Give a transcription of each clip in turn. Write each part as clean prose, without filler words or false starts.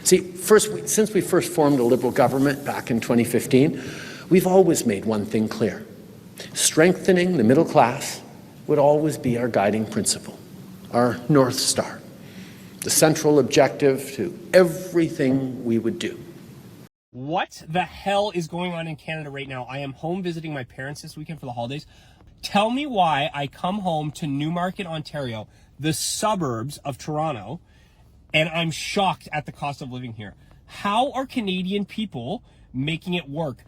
See, since we first formed a Liberal government back in 2015, we've always made one thing clear. Strengthening the middle class would always be our guiding principle, our North Star, the central objective to everything we would do. What the hell is going on in Canada right now? I am home visiting my parents this weekend for the holidays. Tell me why I come home to Newmarket, Ontario, the suburbs of Toronto, and I'm shocked at the cost of living here. How are Canadian people making it work?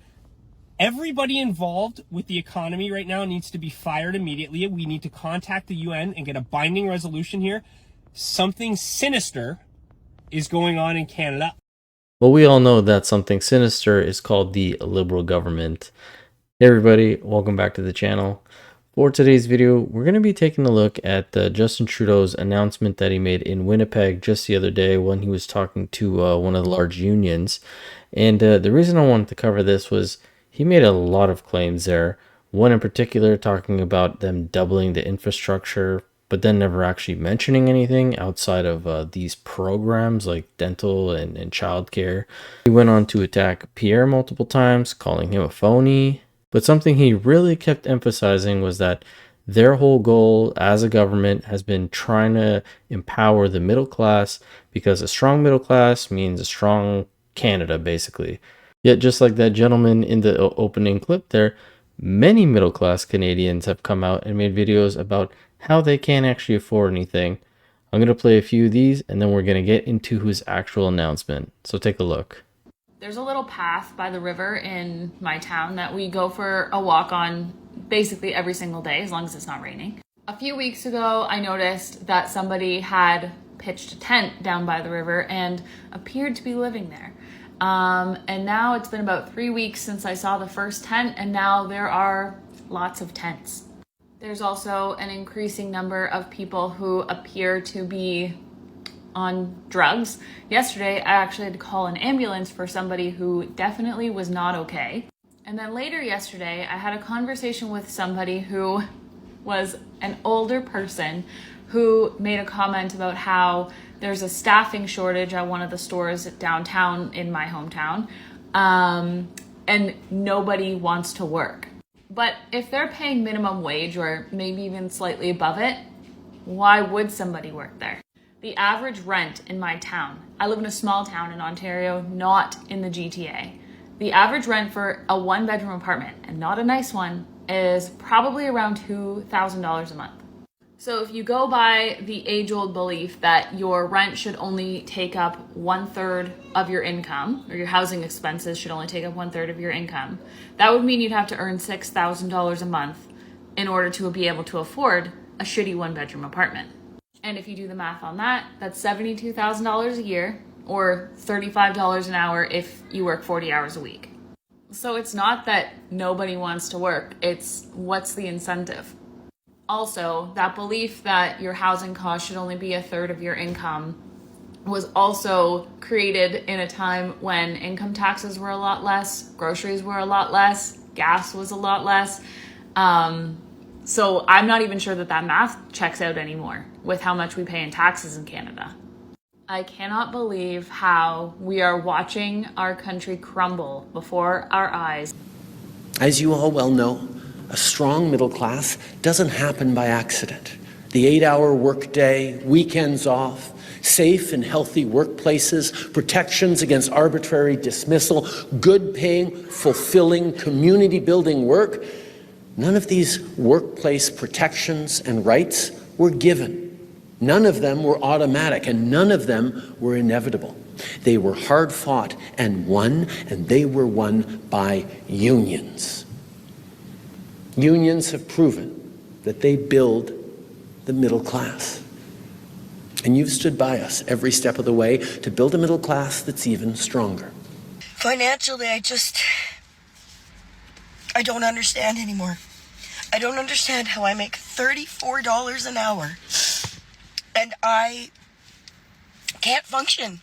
Everybody involved with the economy right now needs to be fired immediately. We need to contact the UN and get a binding resolution here. Something sinister is going on in Canada. Well, we all know that something sinister is called the Liberal government. Hey everybody, welcome back to the channel. For today's video, we're going to be taking a look at Justin Trudeau's announcement that he made in Winnipeg just the other day when he was talking to one of the large unions. And the reason I wanted to cover this was he made a lot of claims there. One in particular talking about them doubling the infrastructure, but then never actually mentioning anything outside of these programs like dental and childcare. He went on to attack Pierre multiple times, calling him a phony. But something he really kept emphasizing was that their whole goal as a government has been trying to empower the middle class, because a strong middle class means a strong Canada, basically. Yet just like that gentleman in the opening clip there, many middle class Canadians have come out and made videos about how they can't actually afford anything. I'm going to play a few of these and then we're going to get into his actual announcement. So take a look. There's a little path by the river in my town that we go for a walk on basically every single day, as long as it's not raining. A few weeks ago, I noticed that somebody had pitched a tent down by the river and appeared to be living there. And now it's been about 3 weeks since I saw the first tent, and now there are lots of tents. There's also an increasing number of people who appear to be on drugs. Yesterday, I actually had to call an ambulance for somebody who definitely was not okay. And then later yesterday, I had a conversation with somebody who was an older person who made a comment about how there's a staffing shortage at one of the stores downtown in my hometown, and nobody wants to work. But if they're paying minimum wage or maybe even slightly above it, why would somebody work there? The average rent in my town, I live in a small town in Ontario, not in the GTA. The average rent for a one-bedroom apartment, and not a nice one, is probably around $2,000 a month. So if you go by the age-old belief that your rent should only take up 1/3 of your income, or your housing expenses should only take up 1/3 of your income, that would mean you'd have to earn $6,000 a month in order to be able to afford a shitty one-bedroom apartment. And if you do the math on that, that's $72,000 a year, or $35 an hour if you work 40 hours a week. So it's not that nobody wants to work, it's what's the incentive? Also, that belief that your housing cost should only be 1/3 of your income was also created in a time when income taxes were a lot less, groceries were a lot less, gas was a lot less. So I'm not even sure that that math checks out anymore with how much we pay in taxes in Canada. I cannot believe how we are watching our country crumble before our eyes. As you all well know, a strong middle class doesn't happen by accident. The 8-hour workday, weekends off, safe and healthy workplaces, protections against arbitrary dismissal, good paying, fulfilling, community building work, none of these workplace protections and rights were given. None of them were automatic, and none of them were inevitable. They were hard fought and won, and they were won by unions. Unions have proven that they build the middle class. And you've stood by us every step of the way to build a middle class that's even stronger. Financially, I don't understand anymore. I don't understand how I make $34 an hour and I can't function.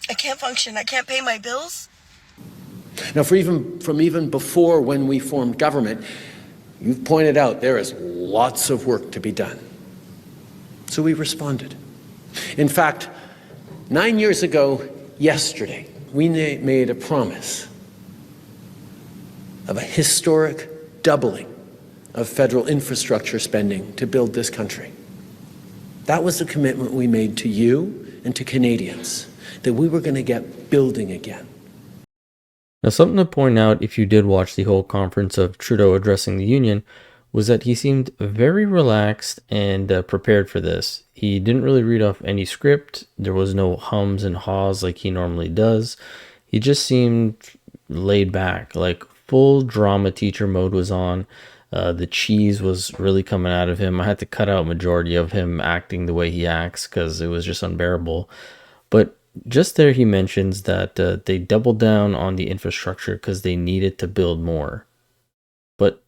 I can't function. I can't pay my bills. Now, from even before when we formed government, you've pointed out there is lots of work to be done. So we responded. In fact, 9 years ago, yesterday, we made a promise of a historic doubling of federal infrastructure spending to build this country. That was the commitment we made to you and to Canadians, that we were going to get building again. Now, something to point out if you did watch the whole conference of Trudeau addressing the union was that he seemed very relaxed and prepared for this. He didn't really read off any script. There was no hums and haws like he normally does. He just seemed laid back, like full drama teacher mode was on. The cheese was really coming out of him. I had to cut out majority of him acting the way he acts because it was just unbearable. But just there, he mentions that they doubled down on the infrastructure because they needed to build more. But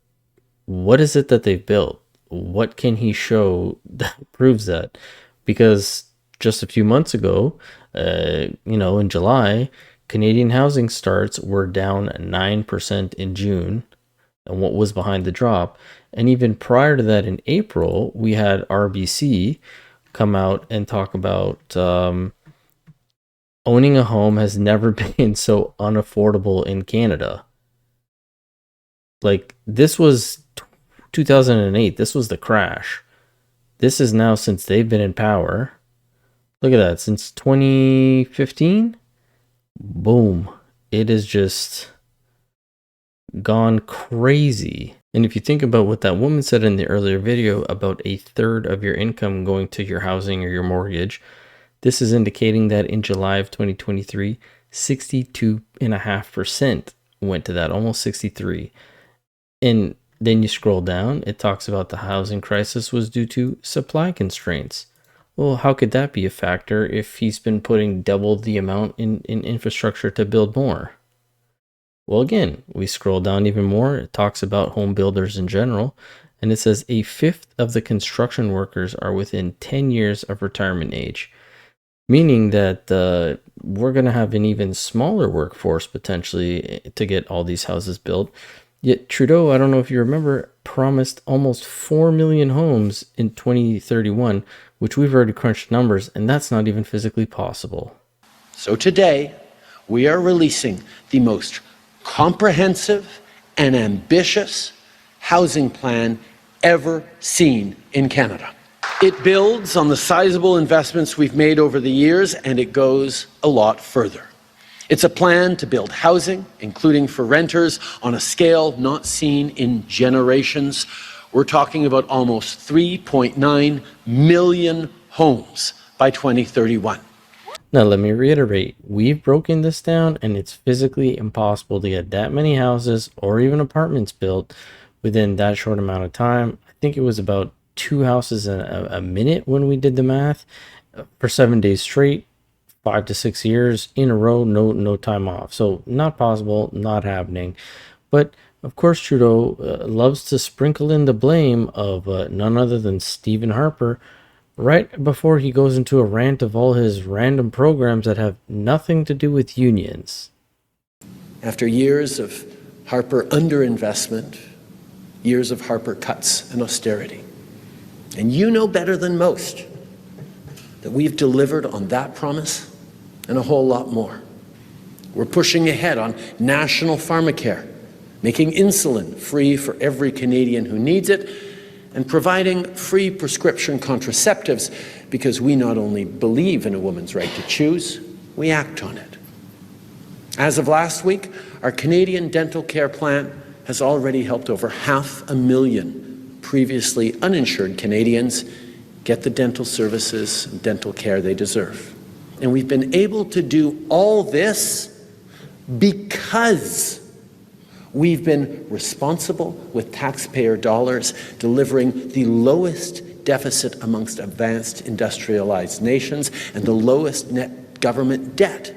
what is it that they've built? What can he show that proves that? Because just a few months ago, in July, Canadian housing starts were down 9% in June. And what was behind the drop? And even prior to that, in April, we had RBC come out and talk about owning a home has never been so unaffordable in Canada. Like, this was 2008. This was the crash. This is now since they've been in power. Look at that. Since 2015, boom. It is just gone crazy. And if you think about what that woman said in the earlier video about a third of your income going to your housing or your mortgage, this is indicating that in July of 2023, 62.5% went to that, almost 63. And then you scroll down, it talks about the housing crisis was due to supply constraints. Well, how could that be a factor if he's been putting double the amount in infrastructure to build more? Well, again, we scroll down even more. It talks about home builders in general, and it says a fifth of the construction workers are within 10 years of retirement age, meaning that we're going to have an even smaller workforce potentially to get all these houses built. Yet Trudeau, I don't know if you remember, promised almost 4 million homes in 2031, which we've already crunched numbers, and that's not even physically possible. So today, we are releasing the most comprehensive and ambitious housing plan ever seen in Canada. It builds on the sizable investments we've made over the years, and it goes a lot further. It's a plan to build housing, including for renters, on a scale not seen in generations. We're talking about almost 3.9 million homes by 2031. Now, let me reiterate, we've broken this down, and it's physically impossible to get that many houses or even apartments built within that short amount of time. I think it was about 2 houses a minute when we did the math for 7 days straight, 5 to 6 years in a row, no time off. So not possible, not happening. But of course, Trudeau loves to sprinkle in the blame of none other than Stephen Harper right before he goes into a rant of all his random programs that have nothing to do with unions. After years of Harper underinvestment, years of Harper cuts and austerity, and you know better than most that we've delivered on that promise and a whole lot more. We're pushing ahead on national pharmacare, making insulin free for every Canadian who needs it, and providing free prescription contraceptives, because we not only believe in a woman's right to choose, we act on it. As of last week, our Canadian dental care plan has already helped over 500,000 previously uninsured Canadians get the dental services and dental care they deserve. And we've been able to do all this because we've been responsible with taxpayer dollars, delivering the lowest deficit amongst advanced industrialized nations and the lowest net government debt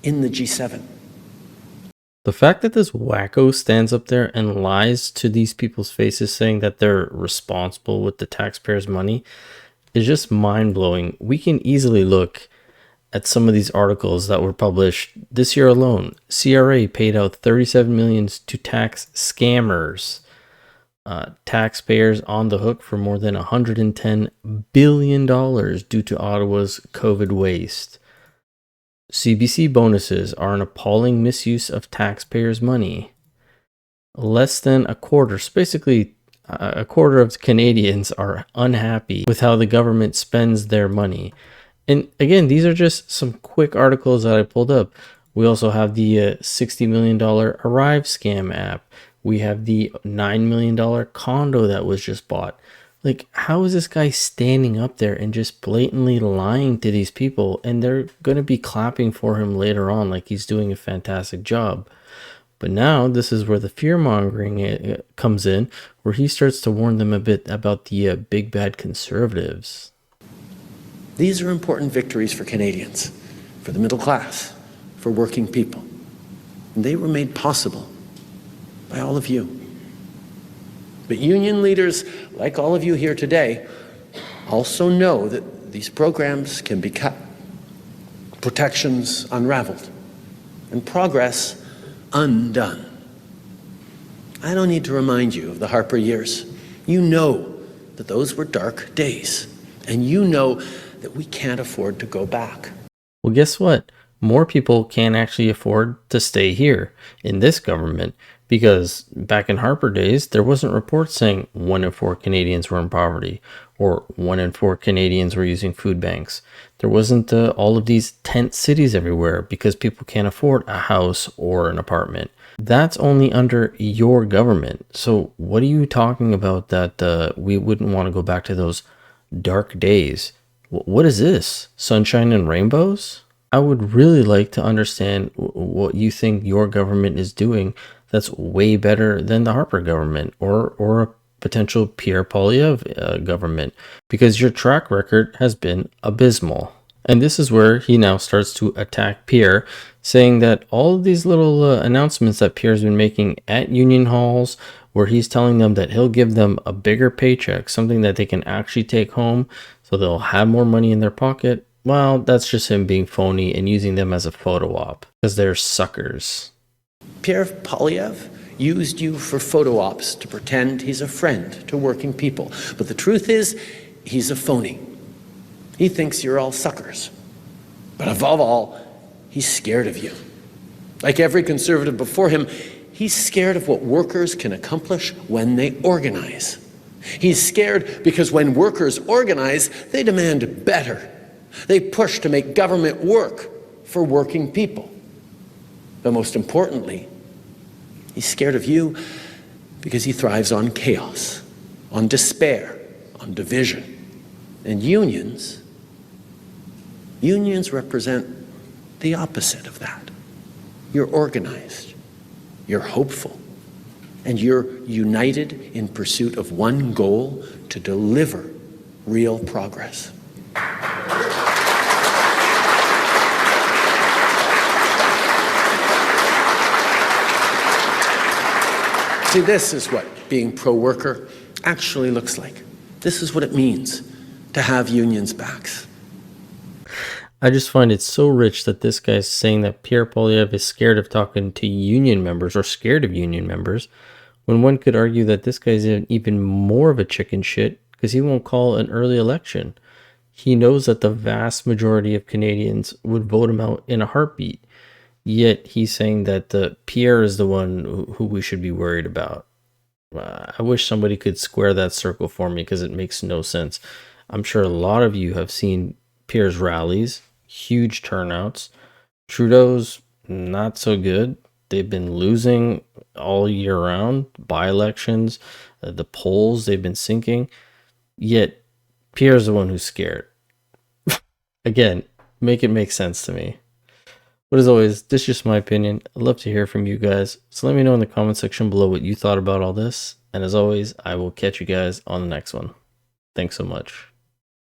in the G7. The fact that this wacko stands up there and lies to these people's faces saying that they're responsible with the taxpayers' money is just mind-blowing. We can easily look at some of these articles that were published this year alone. CRA paid out $37 million to tax scammers. Taxpayers on the hook for more than $110 billion due to Ottawa's COVID waste. CBC bonuses are an appalling misuse of taxpayers' money. Less than a quarter, so basically a quarter of Canadians are unhappy with how the government spends their money. And again, these are just some quick articles that I pulled up. We also have the $60 million Arrive scam app. We have the $9 million condo that was just bought. Like, how is this guy standing up there and just blatantly lying to these people? And they're going to be clapping for him later on like he's doing a fantastic job. But now this is where the fear mongering comes in, where he starts to warn them a bit about the big bad conservatives. These are important victories for Canadians, for the middle class, for working people. And they were made possible by all of you. But union leaders, like all of you here today, also know that these programs can be cut, protections unraveled, and progress undone. I don't need to remind you of the Harper years. You know that those were dark days, and you know that we can't afford to go back. Well, guess what? More people can't actually afford to stay here in this government, because back in Harper days, there wasn't reports saying 1 in 4 Canadians were in poverty or 1 in 4 Canadians were using food banks. There wasn't all of these tent cities everywhere because people can't afford a house or an apartment. That's only under your government. So what are you talking about that we wouldn't want to go back to those dark days? What is this? Sunshine and rainbows? I would really like to understand what you think your government is doing that's way better than the Harper government or a potential Pierre Poilievre government, because your track record has been abysmal. And this is where he now starts to attack Pierre, saying that all of these little announcements that Pierre's been making at union halls, where he's telling them that he'll give them a bigger paycheck, something that they can actually take home so they'll have more money in their pocket, well, that's just him being phony and using them as a photo op, because they're suckers. Pierre Poilievre used you for photo ops to pretend he's a friend to working people. But the truth is, he's a phony. He thinks you're all suckers. But above all, he's scared of you. Like every conservative before him, he's scared of what workers can accomplish when they organize. He's scared because when workers organize, they demand better. They push to make government work for working people. But most importantly, he's scared of you because he thrives on chaos, on despair, on division. And unions represent the opposite of that. You're organized, you're hopeful, and you're united in pursuit of one goal: to deliver real progress. See, this is what being pro-worker actually looks like. This is what it means to have unions' backs. I just find it so rich that this guy's saying that Pierre Poilievre is scared of talking to union members or scared of union members, when one could argue that this guy's even more of a chicken shit because he won't call an early election. He knows that the vast majority of Canadians would vote him out in a heartbeat. Yet he's saying that Pierre is the one who we should be worried about. I wish somebody could square that circle for me, because it makes no sense. I'm sure a lot of you have seen Pierre's rallies, huge turnouts. Trudeau's not so good. They've been losing all year round, by-elections, the polls, they've been sinking. Yet Pierre's the one who's scared. Again, make it make sense to me. But as always, this is just my opinion. I'd love to hear from you guys. So let me know in the comment section below what you thought about all this. And as always, I will catch you guys on the next one. Thanks so much.